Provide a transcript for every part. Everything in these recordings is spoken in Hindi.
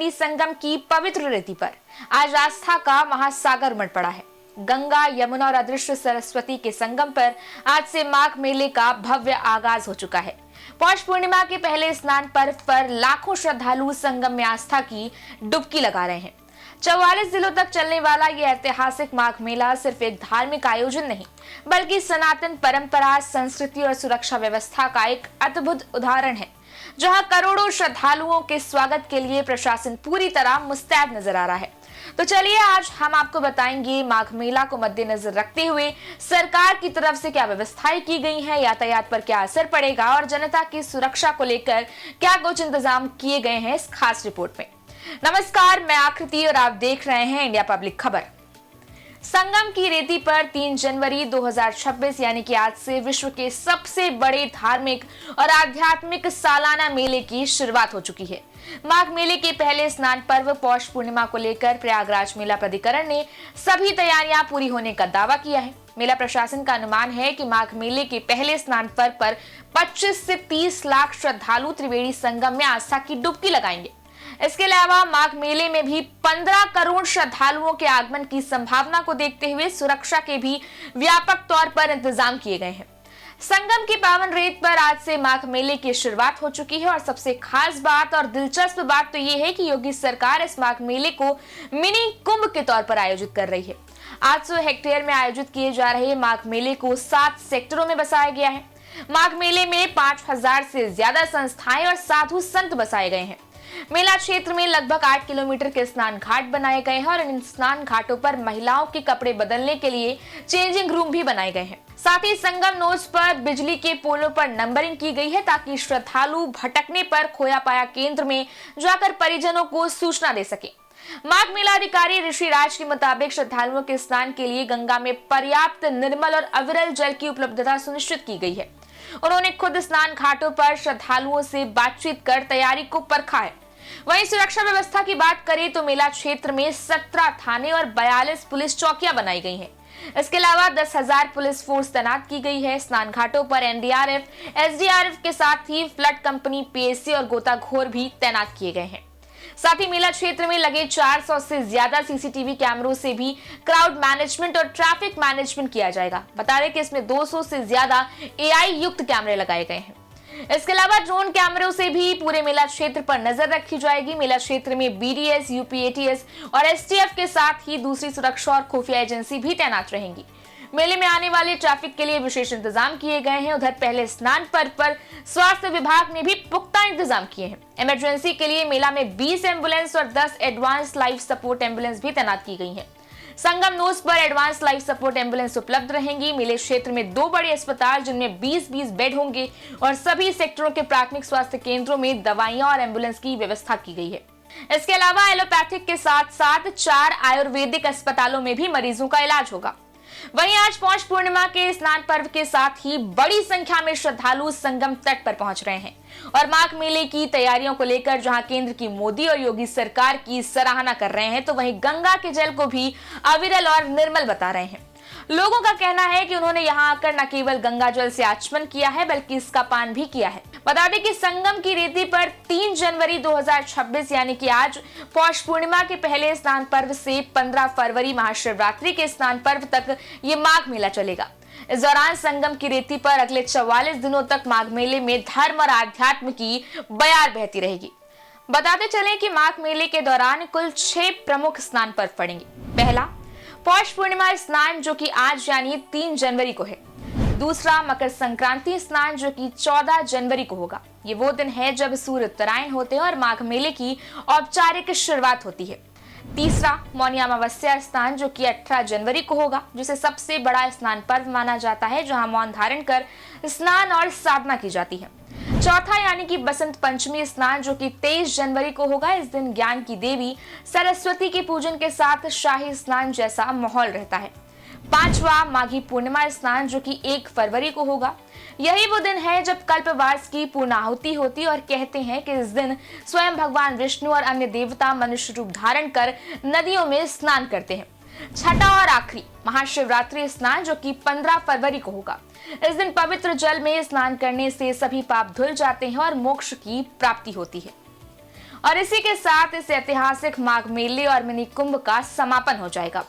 त्रिवेणी संगम की पवित्र रेती पर आज आस्था का महासागर उमड़ पड़ा है। गंगा, यमुना और अदृश्य सरस्वती के संगम पर आज से माघ मेले का भव्य आगाज हो चुका है। पौष पूर्णिमा के पहले स्नान पर्व पर लाखों श्रद्धालु संगम में आस्था की डुबकी लगा रहे हैं। 44 दिनों तक चलने वाला यह ऐतिहासिक माघ मेला सिर्फ एक धार्मिक आयोजन नहीं, बल्कि सनातन परंपरा, संस्कृति और सुरक्षा व्यवस्था का एक अद्भुत उदाहरण है, जहां करोड़ों श्रद्धालुओं के स्वागत के लिए प्रशासन पूरी तरह मुस्तैद नजर आ रहा है। तो चलिए आज हम आपको बताएंगे माघ मेला को मद्देनजर रखते हुए सरकार की तरफ से क्या व्यवस्थाएं की गई हैं, यातायात पर क्या असर पड़ेगा और जनता की सुरक्षा को लेकर क्या कुछ इंतजाम किए गए हैं इस खास रिपोर्ट में। नमस्कार, मैं आकृति और आप देख रहे हैं इंडिया पब्लिक खबर। संगम की रेती पर 3 जनवरी 2026 यानी कि आज से विश्व के सबसे बड़े धार्मिक और आध्यात्मिक सालाना मेले की शुरुआत हो चुकी है। माघ मेले के पहले स्नान पर्व पौष पूर्णिमा को लेकर प्रयागराज मेला प्राधिकरण ने सभी तैयारियां पूरी होने का दावा किया है। मेला प्रशासन का अनुमान है कि माघ मेले के पहले स्नान पर्व पर 25 से 30 लाख श्रद्धालु त्रिवेणी संगम में आस्था की डुबकी लगाएंगे। इसके अलावा माघ मेले में भी 15 करोड़ श्रद्धालुओं के आगमन की संभावना को देखते हुए सुरक्षा के भी व्यापक तौर पर इंतजाम किए गए हैं। संगम की पावन रेत पर आज से माघ मेले की शुरुआत हो चुकी है और सबसे खास बात और दिलचस्प बात तो ये है कि योगी सरकार इस माघ मेले को मिनी कुंभ के तौर पर आयोजित कर रही है। 800 हेक्टेयर में आयोजित किए जा रहे माघ मेले को 7 सेक्टरों में बसाया गया है। माघ मेले में 5000 से ज्यादा संस्थाएं और साधु संत बसाए गए हैं। मेला क्षेत्र में लगभग 8 किलोमीटर के स्नान घाट बनाए गए हैं और इन स्नान घाटों पर महिलाओं के कपड़े बदलने के लिए चेंजिंग रूम भी बनाए गए हैं। साथ ही संगम नोज पर बिजली के पोलों पर नंबरिंग की गई है ताकि श्रद्धालु भटकने पर खोया पाया केंद्र में जाकर परिजनों को सूचना दे सके। माघ मेला अधिकारी ऋषि राज के मुताबिक श्रद्धालुओं के स्नान के लिए गंगा में पर्याप्त निर्मल और अविरल जल की उपलब्धता सुनिश्चित की गई है। उन्होंने खुद स्नान घाटों पर श्रद्धालुओं से बातचीत कर तैयारी को परखा है। वहीं सुरक्षा व्यवस्था की बात करें तो मेला क्षेत्र में 17 थाने और 42 पुलिस चौकियां बनाई गई हैं। इसके अलावा 10,000 पुलिस फोर्स तैनात की गई है। स्नान घाटों पर एनडीआरएफ, एसडीआरएफ के साथ ही फ्लड कंपनी, पीएसी और गोताखोर भी तैनात किए गए हैं। साथ ही मेला क्षेत्र में लगे 400 से ज्यादा सीसीटीवी कैमरों से भी क्राउड मैनेजमेंट और ट्रैफिक मैनेजमेंट किया जाएगा। बता दें कि इसमें 200 से ज्यादा एआई युक्त कैमरे लगाए गए हैं। इसके अलावा ड्रोन कैमरों से भी पूरे मेला क्षेत्र पर नजर रखी जाएगी। मेला क्षेत्र में बीडीएस, यूपीएटीएस और एसटीएफ के साथ ही दूसरी सुरक्षा और खुफिया एजेंसी भी तैनात रहेंगी। मेले में आने वाले ट्रैफिक के लिए विशेष इंतजाम किए गए हैं। उधर पहले स्नान पर्व पर स्वास्थ्य विभाग ने भी पुख्ता इंतजाम किए हैं। इमरजेंसी के लिए मेला में 20 एम्बुलेंस और 10 एडवांस लाइफ सपोर्ट एम्बुलेंस भी तैनात की गई हैं। संगम नोज पर एडवांस लाइफ सपोर्ट एम्बुलेंस उपलब्ध रहेंगी। मेले क्षेत्र में 2 बड़े अस्पताल जिनमें 20-20 बेड होंगे और सभी सेक्टरों के प्राथमिक स्वास्थ्य केंद्रों में दवाइयां और एम्बुलेंस की व्यवस्था की गई है। इसके अलावा एलोपैथिक के साथ साथ 4 आयुर्वेदिक अस्पतालों में भी मरीजों का इलाज होगा। वहीं आज पौष पूर्णिमा के स्नान पर्व के साथ ही बड़ी संख्या में श्रद्धालु संगम तट पर पहुंच रहे हैं और माघ मेले की तैयारियों को लेकर जहां केंद्र की मोदी और योगी सरकार की सराहना कर रहे हैं, तो वहीं गंगा के जल को भी अविरल और निर्मल बता रहे हैं। लोगों का कहना है कि उन्होंने यहां आकर न केवल गंगा जल से आचमन किया है बल्कि इसका पान भी किया है। बता दें कि संगम की रेती पर 3 जनवरी 2026 यानी कि आज पौष पूर्णिमा के पहले स्नान पर्व से 15 फरवरी महाशिवरात्रि के स्नान पर्व तक ये माघ मेला चलेगा। इस दौरान संगम की रेती पर अगले 44 दिनों तक माघ मेले में धर्म और आध्यात्म की बयार बहती रहेगी। बताते चलें कि माघ मेले के दौरान कुल 6 प्रमुख स्नान पर्व पड़ेंगे। पहला पौष पूर्णिमा स्नान जो कि आज यानी 3 जनवरी को है। दूसरा मकर संक्रांति स्नान जो कि 14 जनवरी को होगा। ये वो दिन है जब सूर्य उत्तरायण होते हैं और माघ मेले की औपचारिक शुरुआत होती है। तीसरा मौनी अमावस्या स्नान जो कि 18 जनवरी को होगा, जिसे सबसे बड़ा स्नान पर्व माना जाता है, जहां मौन धारण कर स्नान और साधना की जाती है। चौथा यानी कि बसंत पंचमी स्नान जो कि 23 जनवरी को होगा। इस दिन ज्ञान की देवी सरस्वती के पूजन के साथ शाही स्नान जैसा माहौल रहता है। पांचवा माघी पूर्णिमा स्नान जो कि 1 फरवरी को होगा। यही वो दिन है जब कल्पवास की पूर्णाहुति होती और कहते हैं कि इस दिन स्वयं भगवान विष्णु और अन्य देवता मनुष्य रूप धारण कर नदियों में स्नान करते हैं। छठा और आखिरी महाशिवरात्रि स्नान जो कि 15 फरवरी को होगा। इस दिन पवित्र जल में स्नान करने से सभी पाप धुल जाते हैं और मोक्ष की प्राप्ति होती है। और इसी के साथ इस ऐतिहासिक माघ मेले और मिनी कुंभ का समापन हो जाएगा।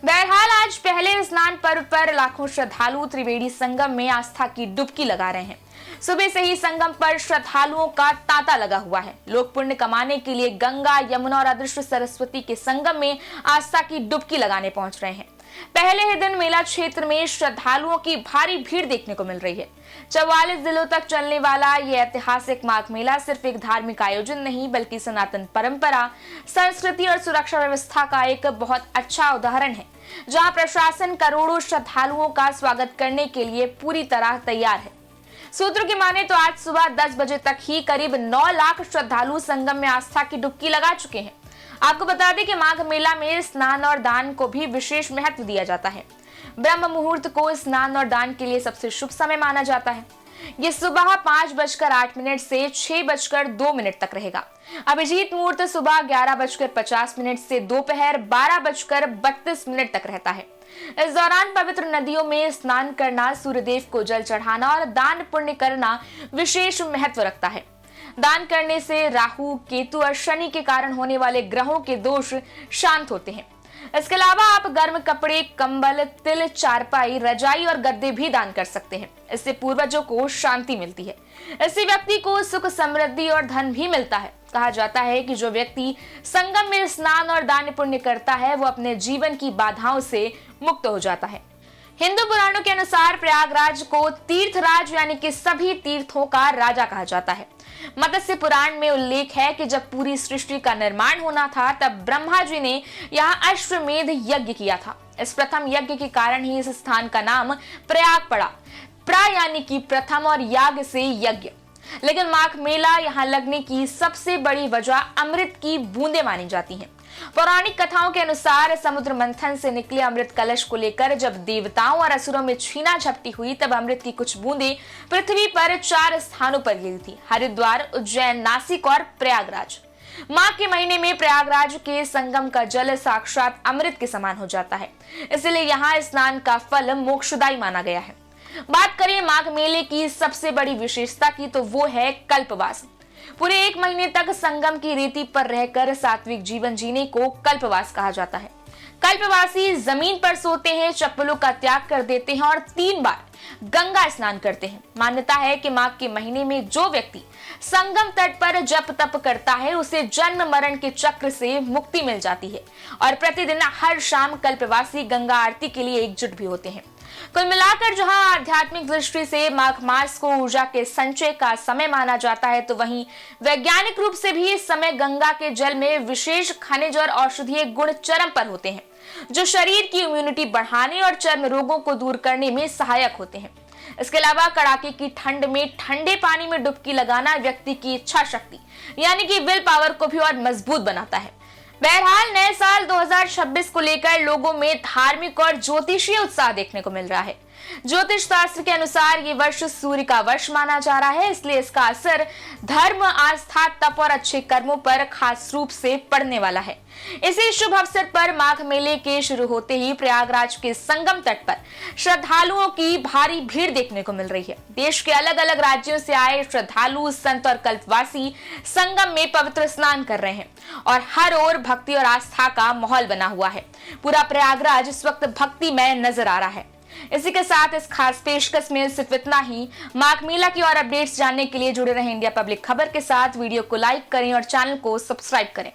बहरहाल आज पहले स्नान पर्व पर लाखों श्रद्धालु त्रिवेणी संगम में आस्था की डुबकी लगा रहे हैं। सुबह से ही संगम पर श्रद्धालुओं का तांता लगा हुआ है। लोग पुण्य कमाने के लिए गंगा, यमुना और अदृश्य सरस्वती के संगम में आस्था की डुबकी लगाने पहुंच रहे हैं। पहले ही दिन मेला क्षेत्र में श्रद्धालुओं की भारी भीड़ देखने को मिल रही है। 44 दिनों तक चलने वाला ये ऐतिहासिक माघ मेला सिर्फ एक धार्मिक आयोजन नहीं, बल्कि सनातन परंपरा, संस्कृति और सुरक्षा व्यवस्था का एक बहुत अच्छा उदाहरण है, जहां प्रशासन करोड़ों श्रद्धालुओं का स्वागत करने के लिए पूरी तरह तैयार है। सूत्रों की माने तो आज सुबह 10 बजे तक ही करीब 9 लाख श्रद्धालु संगम में आस्था की डुबकी लगा चुके हैं। आपको बता दें कि माघ मेला में स्नान और दान को भी विशेष महत्व दिया जाता है। ब्रह्म मुहूर्त को स्नान और दान के लिए सबसे शुभ समय माना जाता है। ये सुबह 5:08 से 6:02 तक रहेगा। अभिजीत मुहूर्त सुबह 11:50 से दोपहर 12:32 तक रहता है। इस दौरान पवित्र नदियों में स्नान करना, सूर्यदेव को जल चढ़ाना और दान पुण्य करना विशेष महत्व रखता है। दान करने से राहु, केतु और शनि के कारण होने वाले ग्रहों के दोष शांत होते हैं। इसके अलावा आप गर्म कपड़े, कंबल, तिल, चारपाई, रजाई और गद्दे भी दान कर सकते हैं। इससे पूर्वजों को शांति मिलती है। इससे व्यक्ति को सुख, समृद्धि और धन भी मिलता है। कहा जाता है कि जो व्यक्ति संगम में स्नान और दान पुण्य करता है, वो अपने जीवन की बाधाओं से मुक्त हो जाता है। हिंदू पुराणों के अनुसार प्रयागराज को तीर्थराज यानी कि सभी तीर्थों का राजा कहा जाता है। मत्स्य पुराण में उल्लेख है कि जब पूरी सृष्टि का निर्माण होना था, तब ब्रह्मा जी ने यहाँ अश्वमेध यज्ञ किया था। इस प्रथम यज्ञ के कारण ही इस स्थान का नाम प्रयाग पड़ा। प्रा यानी कि प्रथम और याग से यज्ञ। लेकिन माघ मेला यहाँ लगने की सबसे बड़ी वजह अमृत की बूंदें मानी जाती हैं। पौराणिक कथाओं के अनुसार समुद्र मंथन से निकले अमृत कलश को लेकर जब देवताओं और असुरों में छीना झपटी हुई, तब अमृत की कुछ बूंदें पृथ्वी पर 4 स्थानों पर गिरी थी: हरिद्वार, उज्जैन, नासिक और प्रयागराज। माघ के महीने में प्रयागराज के संगम का जल साक्षात अमृत के समान हो जाता है। इसलिए यहाँ स्नान का फल मोक्षदायी माना गया है। बात करें माघ मेले की सबसे बड़ी विशेषता की, तो वो है कल्पवास। पूरे 1 महीने तक संगम की रेती पर रहकर सात्विक जीवन जीने को कल्पवास कहा जाता है। कल्पवासी जमीन पर सोते हैं, चप्पलों का त्याग कर देते हैं और 3 बार गंगा स्नान करते हैं। मान्यता है कि माघ के महीने में जो व्यक्ति संगम तट पर जप तप करता है, उसे जन्म मरण के चक्र से मुक्ति मिल जाती है। और प्रतिदिन हर शाम कल्पवासी गंगा आरती के लिए एकजुट भी होते हैं। कुल मिलाकर जहां आध्यात्मिक दृष्टि से माघ मास को ऊर्जा के संचय का समय माना जाता है, तो वहीं वैज्ञानिक रूप से भी इस समय गंगा के जल में विशेष खनिज और औषधीय गुण चरम पर होते हैं, जो शरीर की इम्यूनिटी बढ़ाने और चर्म रोगों को दूर करने में सहायक होते हैं। इसके अलावा कड़ाके की ठंड में ठंडे पानी में डुबकी लगाना व्यक्ति की इच्छा शक्ति यानी कि विल पावर को भी और मजबूत बनाता है। बहरहाल नए साल 2026 को लेकर लोगों में धार्मिक और ज्योतिषीय उत्साह देखने को मिल रहा है। ज्योतिष शास्त्र के अनुसार ये वर्ष सूर्य का वर्ष माना जा रहा है, इसलिए इसका असर धर्म, आस्था, तप और अच्छे कर्मों पर खास रूप से पड़ने वाला है। इसी शुभ अवसर पर माघ मेले के शुरू होते ही प्रयागराज के संगम तट पर श्रद्धालुओं की भारी भीड़ देखने को मिल रही है। देश के अलग अलग राज्यों से आए श्रद्धालु, संत और कल्पवासी संगम में पवित्र स्नान कर रहे हैं और हर ओर भक्ति और आस्था का माहौल बना हुआ है। पूरा प्रयागराज इस वक्त भक्तिमय नजर आ रहा है। इसी के साथ इस खास पेशकश में सिर्फ इतना ही। माघ मेला की और अपडेट्स जानने के लिए जुड़े रहें इंडिया पब्लिक खबर के साथ। वीडियो को लाइक करें और चैनल को सब्सक्राइब करें।